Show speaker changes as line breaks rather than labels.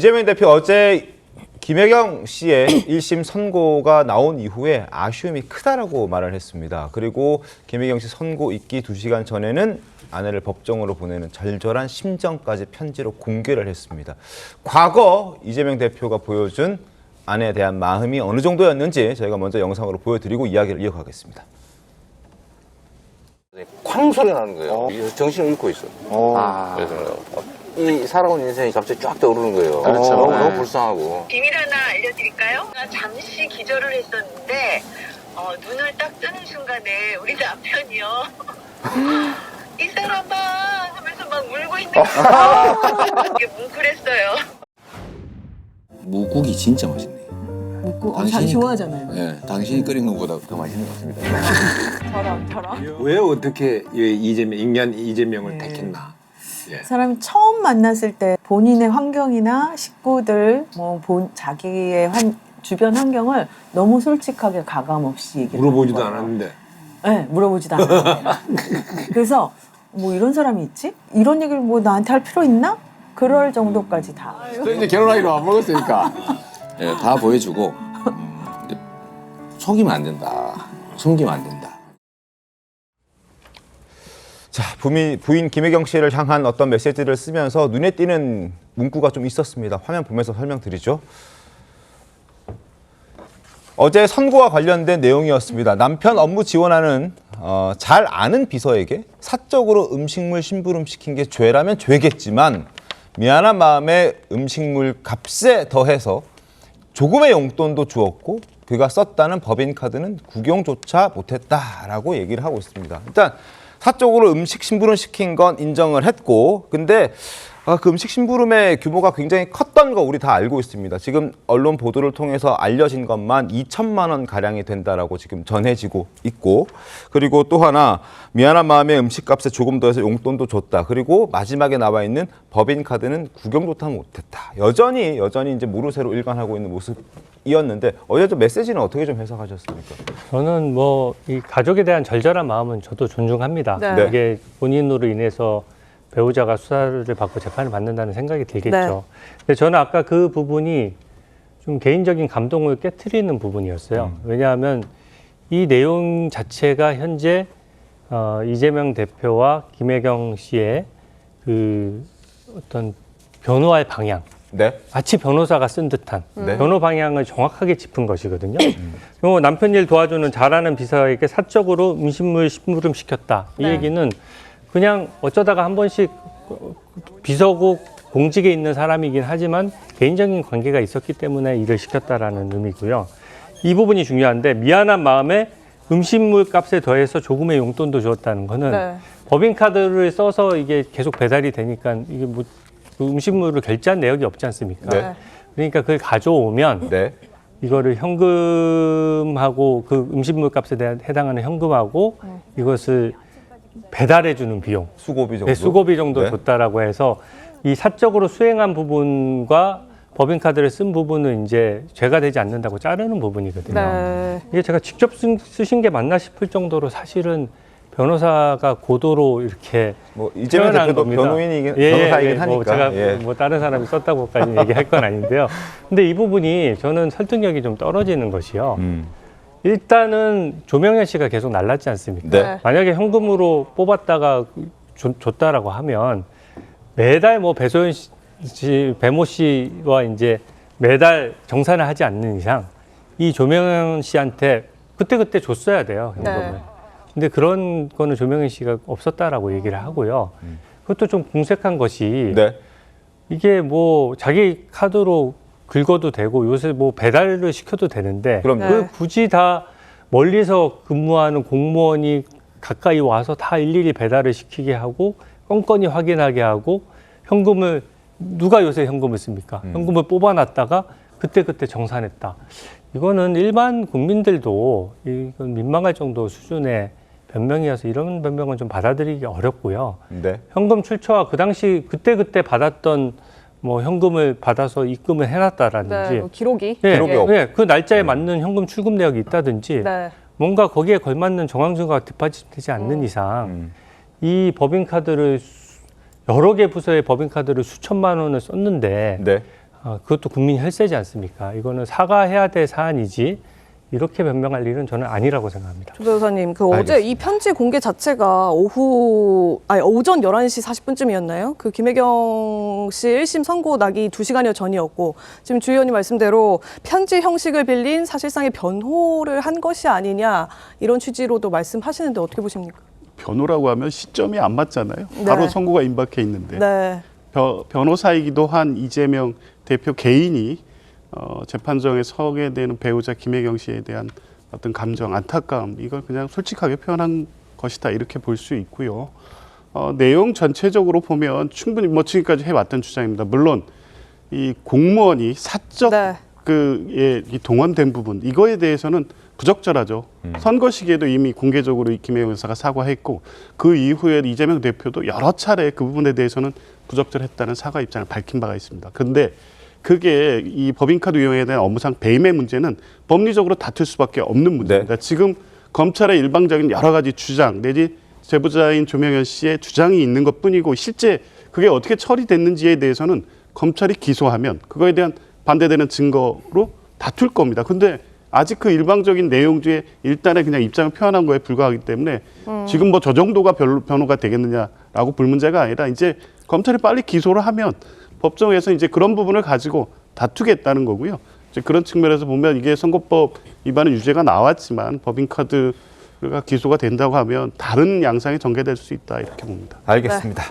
이재명 대표 어제 김혜경 씨의 1심 선고가 나온 이후에 아쉬움이 크다라고 말을 했습니다. 그리고 김혜경 씨 선고 있기 2시간 전에는 아내를 법정으로 보내는 절절한 심정까지 편지로 공개를 했습니다. 과거 이재명 대표가 보여준 아내에 대한 마음이 어느 정도였는지 저희가 먼저 영상으로 보여드리고 이야기를 이어가겠습니다.
쾅 소리 나는 거예요. 정신을 잃고 있어. 그래서 이 살아온 인생이 갑자기 쫙 떠오르는 거예요.
그렇죠.
너무 불쌍하고.
비밀 하나 알려드릴까요? 잠시 기절을 했었는데 눈을 딱 뜨는 순간에 우리 남편이요. 이 사람아 하면서 막 울고 있는 거예요. 이게 뭉클했어요.
무국이 진짜 맛있네.
묵고 자기 좋아하잖아요.
네, 당신이 끓인 것보다 더 맛있는 것 같습니다.
저런.
왜 어떻게 인간 이재명을 택했나?
사람이 처음 만났을 때 본인의 환경이나 식구들, 자기의 주변 환경을 너무 솔직하게 가감 없이 얘기를
물어보지도
하는 거예요.
않았는데.
네, 물어보지도 않았는데. 그래서 뭐 이런 사람이 있지? 이런 얘기를 뭐 나한테 할 필요 있나? 그럴 정도까지 다.
또 이제 결혼하기로 안 먹었으니까 네, 다 보여주고 이제 속이면 안 된다. 숨기면 안 된다.
자, 부인 김혜경 씨를 향한 어떤 메시지를 쓰면서 눈에 띄는 문구가 좀 있었습니다. 화면 보면서 설명드리죠. 어제 선고와 관련된 내용이었습니다. 남편 업무 지원하는 잘 아는 비서에게 사적으로 음식물 심부름시킨 게 죄라면 죄겠지만 미안한 마음에 음식물 값에 더해서 조금의 용돈도 주었고 그가 썼다는 법인카드는 구경조차 못했다라고 얘기를 하고 있습니다. 일단 사적으로 음식 심부름 시킨 건 인정을 했고 근데 그 음식 심부름의 규모가 굉장히 컸던 거 우리 다 알고 있습니다. 지금 언론 보도를 통해서 알려진 것만 2천만 원 가량이 된다라고 지금 전해지고 있고 그리고 또 하나 미안한 마음에 음식값에 조금 더해서 용돈도 줬다. 그리고 마지막에 나와 있는 법인카드는 구경조차 못했다. 여전히 이제 모르쇠로 일관하고 있는 모습이었는데 어제 좀 메시지는 어떻게 좀 해석하셨습니까?
저는 이 가족에 대한 절절한 마음은 저도 존중합니다.
네.
이게 본인으로 인해서 배우자가 수사를 받고 재판을 받는다는 생각이 들겠죠.
네.
근데 저는 아까 그 부분이 좀 개인적인 감동을 깨트리는 부분이었어요. 왜냐하면 이 내용 자체가 현재 이재명 대표와 김혜경 씨의 그 어떤 변호할 방향,
네.
마치 변호사가 쓴 듯한
네.
변호 방향을 정확하게 짚은 것이거든요. 남편 일 도와주는 잘하는 비서에게 사적으로 음식물 심부름 시켰다. 이
네.
얘기는 그냥 어쩌다가 한 번씩 비서고 공직에 있는 사람이긴 하지만 개인적인 관계가 있었기 때문에 일을 시켰다라는 의미고요. 이 부분이 중요한데 미안한 마음에 음식물 값에 더해서 조금의 용돈도 주었다는 거는
네.
법인카드를 써서 이게 계속 배달이 되니까 이게 그 음식물을 결제한 내역이 없지 않습니까?
네.
그러니까 그걸 가져오면
네.
이거를 현금하고 그 음식물 값에 해당하는 현금하고 이것을 배달해주는 비용,
수고비 정도.
네, 수고비 정도
네.
줬다라고 해서 이 사적으로 수행한 부분과 법인카드를 쓴 부분은 이제 죄가 되지 않는다고 자르는 부분이거든요.
네.
이게 제가 직접 쓰신 게 맞나 싶을 정도로 사실은 변호사가 고도로 이렇게
뭐 이재명
표현한
대표도
겁니다.
변호사이긴 하니까.
뭐 제가 다른 사람이 썼다고까지 얘기할 건 아닌데요. 근데 이 부분이 저는 설득력이 좀 떨어지는 것이요. 일단은 조명현 씨가 계속 날랐지 않습니까?
네.
만약에 현금으로 뽑았다가 줬다라고 하면 매달 배소연 씨, 배모 씨와 이제 매달 정산을 하지 않는 이상 이 조명현 씨한테 그때그때 줬어야 돼요, 현금을.
네.
근데 그런 거는 조명현 씨가 없었다라고 얘기를 하고요. 그것도 좀 궁색한 것이
네.
이게 자기 카드로 긁어도 되고 요새 배달을 시켜도 되는데
그럼요.
그걸 굳이 다 멀리서 근무하는 공무원이 가까이 와서 다 일일이 배달을 시키게 하고 껌껌이 확인하게 하고 현금을 누가 요새 현금을 씁니까? 현금을 뽑아놨다가 그때그때 정산했다. 이거는 일반 국민들도 이건 민망할 정도 수준의 변명이어서 이런 변명은 좀 받아들이기 어렵고요.
네.
현금 출처와 그 당시 그때그때 받았던 현금을 받아서 입금을 해놨다라든지
네, 기록이.
기록이 없-
그 날짜에 맞는 현금 출금 내역이 있다든지
네.
뭔가 거기에 걸맞는 정황 증거가 뒷받침되지 않는 이상 이 법인카드를 여러 개 부서의 법인카드를 수천만 원을 썼는데
네.
그것도 국민 혈세지 않습니까? 이거는 사과해야 될 사안이지 이렇게 변명할 일은 저는 아니라고 생각합니다.
조 변호사님, 어제 이 편지 공개 자체가 오전 11시 40분쯤이었나요? 그 김혜경 씨 1심 선고 나기 2시간여 전이었고, 지금 주 의원님 말씀대로 편지 형식을 빌린 사실상의 변호를 한 것이 아니냐, 이런 취지로도 말씀하시는데 어떻게 보십니까?
변호라고 하면 시점이 안 맞잖아요.
네.
바로 선고가 임박해 있는데.
네.
변호사이기도 한 이재명 대표 개인이 재판정에 서게 되는 배우자 김혜경 씨에 대한 어떤 감정, 안타까움, 이걸 그냥 솔직하게 표현한 것이다, 이렇게 볼 수 있고요. 내용 전체적으로 보면 충분히 지금까지 해왔던 주장입니다. 물론 이 공무원이 사적
네.
이 동원된 부분, 이거에 대해서는 부적절하죠. 선거 시기에도 이미 공개적으로 김혜경 여사가 사과했고, 그 이후에 이재명 대표도 여러 차례 그 부분에 대해서는 부적절했다는 사과 입장을 밝힌 바가 있습니다. 그런데 그게 이 법인카드 이용에 대한 업무상 배임의 문제는 법리적으로 다툴 수밖에 없는 문제입니다. 지금 검찰의 일방적인 여러 가지 주장 내지 제보자인 조명현 씨의 주장이 있는 것뿐이고, 실제 그게 어떻게 처리됐는지에 대해서는 검찰이 기소하면 그거에 대한 반대되는 증거로 다툴 겁니다. 근데 아직 그 일방적인 내용주에 일단의 그냥 입장을 표현한 거에 불과하기 때문에 지금 저 정도가 변호가 되겠느냐라고 볼 문제가 아니라, 이제 검찰이 빨리 기소를 하면 법정에서 이제 그런 부분을 가지고 다투겠다는 거고요. 이제 그런 측면에서 보면 이게 선거법 위반의 유죄가 나왔지만 법인카드가 기소가 된다고 하면 다른 양상이 전개될 수 있다, 이렇게 봅니다.
알겠습니다.